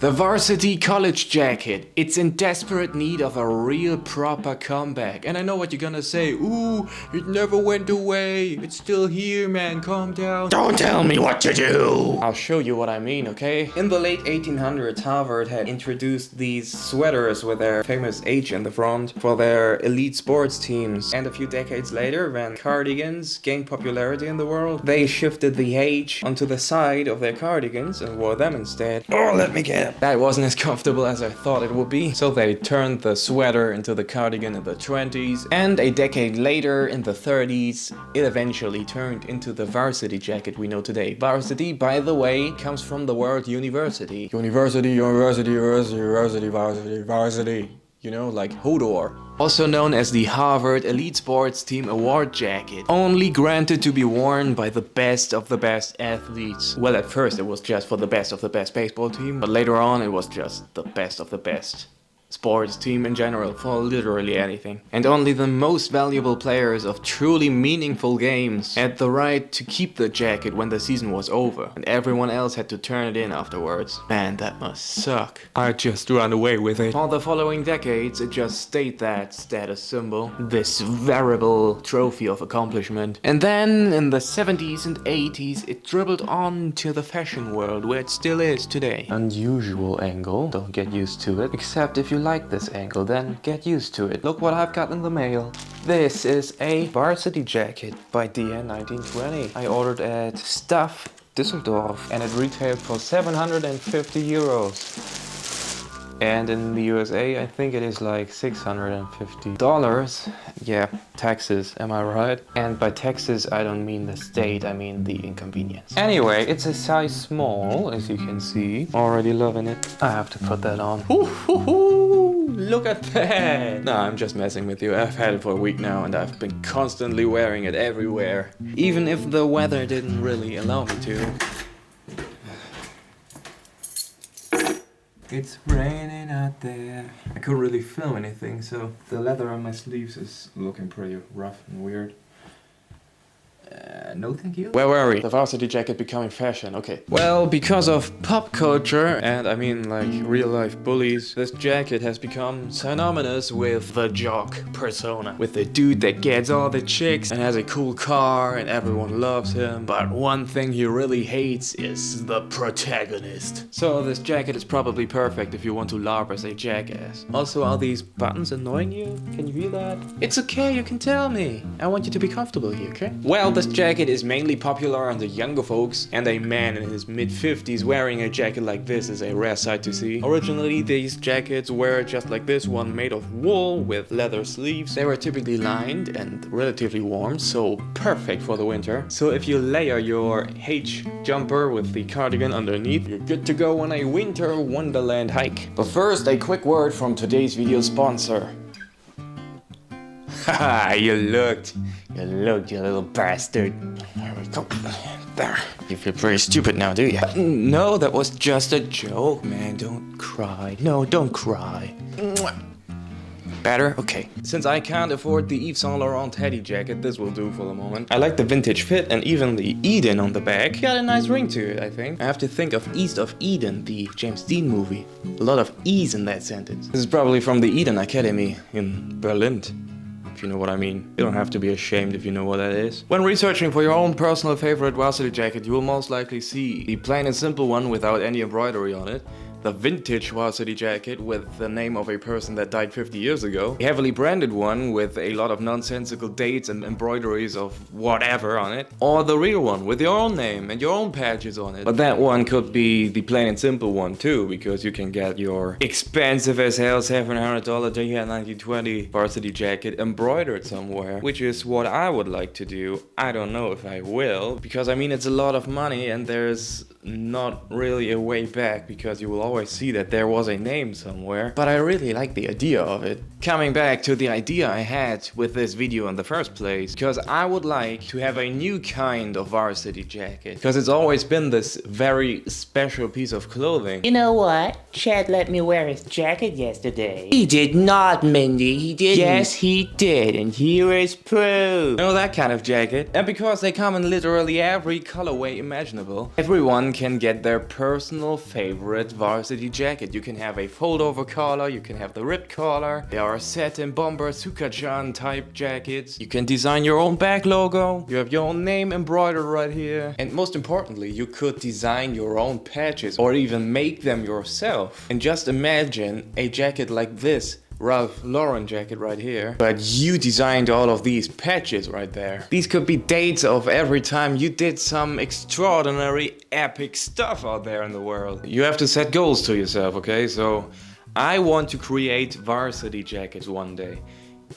The Varsity College Jacket. It's in desperate need of a real proper comeback. And I know what you're gonna say. Ooh, it never went away. It's still here, man. Calm down. Don't tell me what to do. I'll show you what I mean, okay? In the late 1800s, Harvard had introduced these sweaters with their famous H in the front for their elite sports teams. And a few decades later, when cardigans gained popularity in the world, they shifted the H onto the side of their cardigans and wore them instead. Oh, let me get it. That wasn't as comfortable as I thought it would be. So they turned the sweater into the cardigan in the 20s. And a decade later, in the 30s, it eventually turned into the varsity jacket we know today. Varsity, by the way, comes from the word university. University, university, university, university, varsity, varsity. You know, like Hodor. Also known as the Harvard Elite Sports Team Award Jacket. Only granted to be worn by the best of the best athletes. Well, at first it was just for the best of the best baseball team, but later on it was just the best of the best sports team in general, for literally anything. And only the most valuable players of truly meaningful games had the right to keep the jacket when the season was over, and everyone else had to turn it in afterwards. Man, that must suck. I just ran away with it. For the following decades, it just stayed that status symbol, this veritable trophy of accomplishment. And then, in the 70s and 80s, it dribbled on to the fashion world, where it still is today. Unusual angle, don't get used to it, except if you like this angle, then get used to it. Look what I've got in the mail. This is a varsity jacket by Dehen 1920. I ordered at Stuff Düsseldorf and it retailed for 750 euros. And in the USA, I think it is like $650. Yeah, taxes, am I right? And by taxes, I don't mean the state, I mean the inconvenience. Anyway, it's a size small, as you can see. Already loving it. I have to put that on. Look at that! Nah, I'm just messing with you. I've had it for a week now and I've been constantly wearing it everywhere. Even if the weather didn't really allow me to. It's raining out there. I couldn't really film anything, so the leather on my sleeves is looking pretty rough and weird. No thank you. Where were we? The varsity jacket becoming fashion, okay. Well, because of pop culture, and I mean like real life bullies, this jacket has become synonymous with the jock persona. With the dude that gets all the chicks and has a cool car and everyone loves him. But one thing he really hates is the protagonist. So this jacket is probably perfect if you want to LARP as a jackass. Also, are these buttons annoying you? Can you hear that? It's okay, you can tell me. I want you to be comfortable here, okay? Well, this jacket is mainly popular on the younger folks, and a man in his mid-50s wearing a jacket like this is a rare sight to see. Originally, these jackets were just like this one, made of wool with leather sleeves. They were typically lined and relatively warm, so perfect for the winter. So if you layer your H jumper with the cardigan underneath, you're good to go on a winter wonderland hike. But first, a quick word from today's video sponsor. Haha, you looked, you little bastard. There we go. There. You feel pretty stupid now, do you? No, that was just a joke, man. Don't cry. No, don't cry. Better? Okay. Since I can't afford the Yves Saint Laurent teddy jacket, this will do for the moment. I like the vintage fit and even the Eden on the back. Got a nice ring to it, I think. I have to think of East of Eden, the James Dean movie. A lot of E's in that sentence. This is probably from the Eden Academy in Berlin. If you know what I mean. You don't have to be ashamed if you know what that is. When researching for your own personal favorite varsity jacket, you will most likely see the plain and simple one without any embroidery on it, the vintage varsity jacket with the name of a person that died 50 years ago, a heavily branded one with a lot of nonsensical dates and embroideries of whatever on it, or the real one with your own name and your own patches on it. But that one could be the plain and simple one too, because you can get your expensive as hell $700 Dehen 1920 varsity jacket embroidered somewhere, which is what I would like to do. I don't know if I will, because I mean it's a lot of money and there's not really a way back, because you will always see that there was a name somewhere. But I really like the idea of it. Coming back to the idea I had with this video in the first place, because I would like to have a new kind of varsity jacket, because it's always been this very special piece of clothing. You know what? Chad let me wear his jacket yesterday. He did not, Mindy. He didn't. Yes, he did, and here is proof. You know, that kind of jacket. And because they come in literally every colorway imaginable, everyone everyone can get their personal favorite varsity jacket. You can have a fold-over collar, you can have the ripped collar. There are satin bomber Sukachan type jackets. You can design your own back logo. You have your own name embroidered right here. And most importantly, you could design your own patches or even make them yourself. And just imagine a jacket like this. Ralph Lauren jacket right here, but you designed all of these patches right there. These could be dates of every time you did some extraordinary epic stuff out there in the world. You have to set goals to yourself, okay? So I want to create varsity jackets one day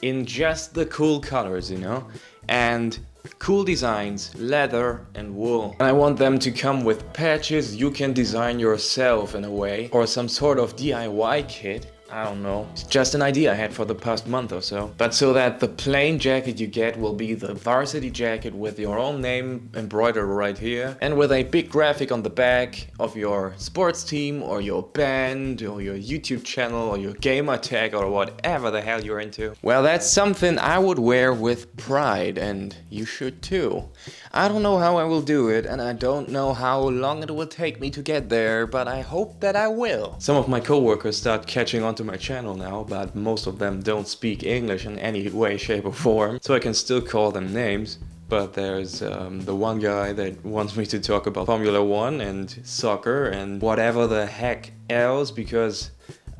in just the cool colors, you know, and cool designs, leather and wool. And I want them to come with patches you can design yourself in a way, or some sort of DIY kit. I don't know. It's just an idea I had for the past month or so. But so that the plain jacket you get will be the varsity jacket with your own name embroidered right here. And with a big graphic on the back of your sports team or your band or your YouTube channel or your gamer tag or whatever the hell you're into. Well, that's something I would wear with pride, and you should too. I don't know how I will do it, and I don't know how long it will take me to get there, but I hope that I will. Some of my coworkers start catching on to my channel now, but most of them don't speak English in any way, shape or form, so I can still call them names. But there's the one guy that wants me to talk about Formula 1 and soccer and whatever the heck else, because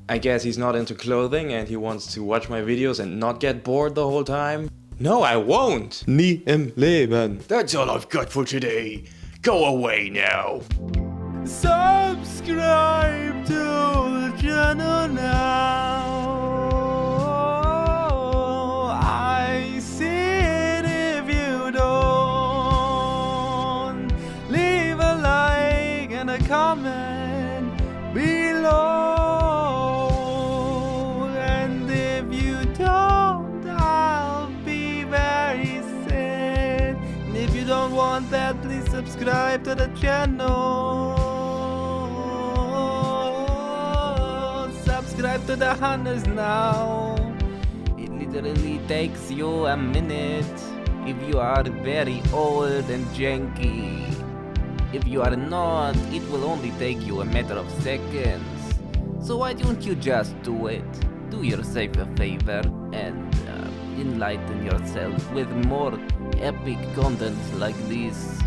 I guess he's not into clothing and he wants to watch my videos and not get bored the whole time. No, I won't! Nie im Leben. That's all I've got for today. Go away now. Subscribe to the channel now. I see it if you don't. Leave a like and a comment below. And if you don't, I'll be very sad. And if you don't want that, please subscribe to the channel. Subscribe to the hunters now. It literally takes you a minute if you are very old and janky. If you are not, it will only take you a matter of seconds. So why don't you just do it? Do yourself a favor and enlighten yourself with more epic content like this.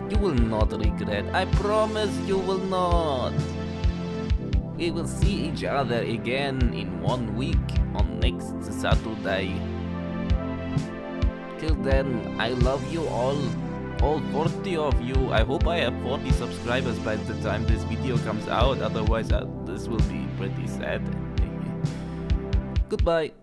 You will not regret. I promise you will not. We will see each other again in 1 week on next Saturday. Till then, I love you all 40 of you. I hope I have 40 subscribers by the time this video comes out, otherwise this will be pretty sad. Goodbye.